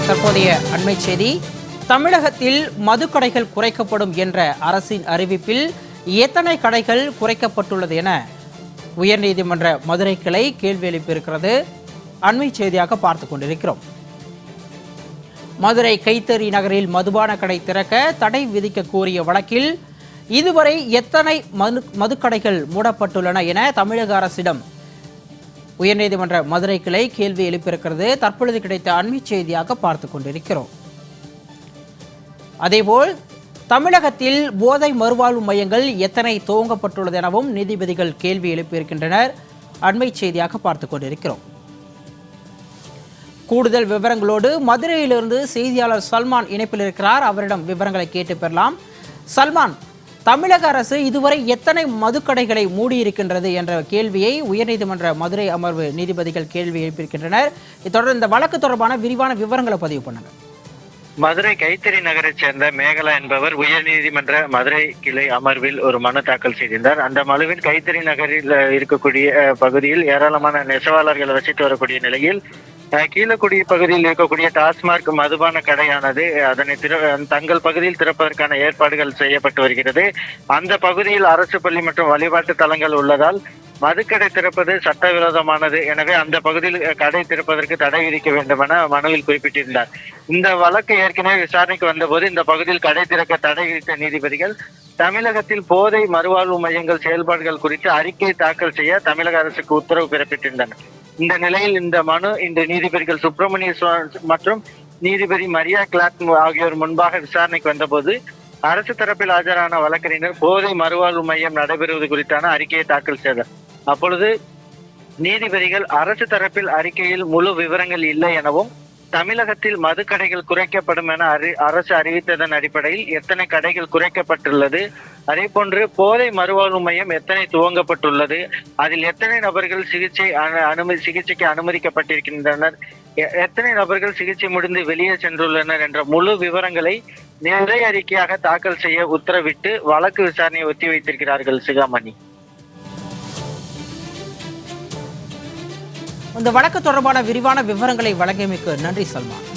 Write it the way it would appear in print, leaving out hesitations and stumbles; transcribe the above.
தற்போதைய அண்மை செய்தி. தமிழகத்தில் மதுக்கடைகள் குறைக்கப்படும் என்ற அரசின் அறிவிப்பில் எத்தனை கடைகள் குறைக்கப்பட்டுள்ளது என உயர்நீதிமன்ற மதுரை கிளை கேள்வி எழுப்பியிருக்கிறது. அண்மை செய்தியாக பார்த்து கொண்டிருக்கிறோம். மதுரை கைத்தறி நகரில் மதுபான கடை திறக்க தடை விதிக்க கோரிய வழக்கில் இதுவரை எத்தனை மதுக்கடைகள் மூடப்பட்டுள்ளன என தமிழக அரசிடம் உயர்நீதிமன்ற மதுரை கிளை கேள்வி எழுப்பியிருக்கிறது. தற்பொழுது கிடைத்த அண்மை செய்தியாக பார்த்து கொண்டிருக்கிறோம். அதேபோல் தமிழகத்தில் போதை மறுவாழ்வு மையங்கள் எத்தனை துவங்கப்பட்டுள்ளது எனவும் நீதிபதிகள் கேள்வி எழுப்பியிருக்கின்றனர். அண்மை செய்தியாக பார்த்து கொண்டிருக்கிறோம். கூடுதல் விவரங்களோடு மதுரையிலிருந்து செய்தியாளர் சல்மான் இணைப்பில் இருக்கிறார். அவரிடம் விவரங்களை கேட்டு பெறலாம். சல்மான், தமிழக அரசு இதுவரை எத்தனை மதுக்கடைகளை மூடியிருக்கின்றது என்ற கேள்வியை உயர்நீதிமன்ற மதுரை அமர்வு நீதிபதிகள் கேள்வி எழுப்பியிருக்கின்றனர். தொடர்ந்து இந்த வழக்கு தொடர்பான விரிவான விவரங்களை பதிவு பண்ணுங்க. மதுரை கைத்தறி நகரைச் சேர்ந்த மேகலா என்பவர் உயர்நீதிமன்ற மதுரை கிளை அமர்வில் ஒரு மனு தாக்கல் செய்திருந்தார். அந்த மனுவில் கைத்தறி நகரில் இருக்கக்கூடிய பகுதியில் ஏராளமான நெசவாளர்கள் வசித்து வரக்கூடிய நிலையில் கீழக்குடி பகுதியில் இருக்கக்கூடிய டாஸ்மாக் மதுபான கடையானது அதனை தங்கள் பகுதியில் திறப்பதற்கான ஏற்பாடுகள் செய்யப்பட்டு வருகிறது. அந்த பகுதியில் அரசு பள்ளி மற்றும் வழிபாட்டு தலங்கள் உள்ளதால் மதுக்கடை திறப்பது சட்டவிரோதமானது. எனவே அந்த பகுதியில் கடை திறப்பதற்கு தடை விதிக்க வேண்டும் என மனுவில் குறிப்பிட்டிருந்தார். இந்த வழக்கு ஏற்கனவே விசாரணைக்கு வந்தபோது இந்த பகுதியில் கடை திறக்க தடை விதித்த நீதிபதிகள் தமிழகத்தில் போதை மறுவாழ்வு மையங்கள் செயல்பாடுகள் குறித்து அறிக்கை தாக்கல் செய்ய தமிழக அரசுக்கு உத்தரவு பிறப்பித்திருந்தனர். இந்த நிலையில் இந்த மனு இன்று நீதிபதிகள் சுப்பிரமணிய மற்றும் நீதிபதி மரியா கிளாக் ஆகியோர் முன்பாக விசாரணைக்கு வந்தபோது அரசு தரப்பில் ஆஜரான வழக்கறிஞர் போதை மறுவாழ்வு மையம் நடைபெறுவது குறித்தான அறிக்கையை தாக்கல் செய்தார். அப்பொழுது நீதிபதிகள் அரசு தரப்பில் அறிக்கையில் முழு விவரங்கள் இல்லை எனவும் தமிழகத்தில் மதுக்கடைகள் குறைக்கப்படும் என அரசு அறிவித்ததன் அடிப்படையில் எத்தனை கடைகள் குறைக்கப்பட்டுள்ளது, அதே போன்று போதை மறுவாழ்வு மையம் எத்தனை துவங்கப்பட்டுள்ளது, அதில் எத்தனை நபர்கள் சிகிச்சைக்கு அனுமதிக்கப்பட்டிருக்கின்றனர், எத்தனை நபர்கள் சிகிச்சை முடிந்து வெளியே சென்றுள்ளனர் என்ற முழு விவரங்களை நிறை அறிக்கையாக தாக்கல் செய்ய உத்தரவிட்டு வழக்கு விசாரணையை ஒத்திவைத்திருக்கிறார்கள். சிகாமணி, இந்த வழக்கு தொடர்பான விரிவான விவரங்களை வழங்கியமைக்கு நன்றி சல்மான்.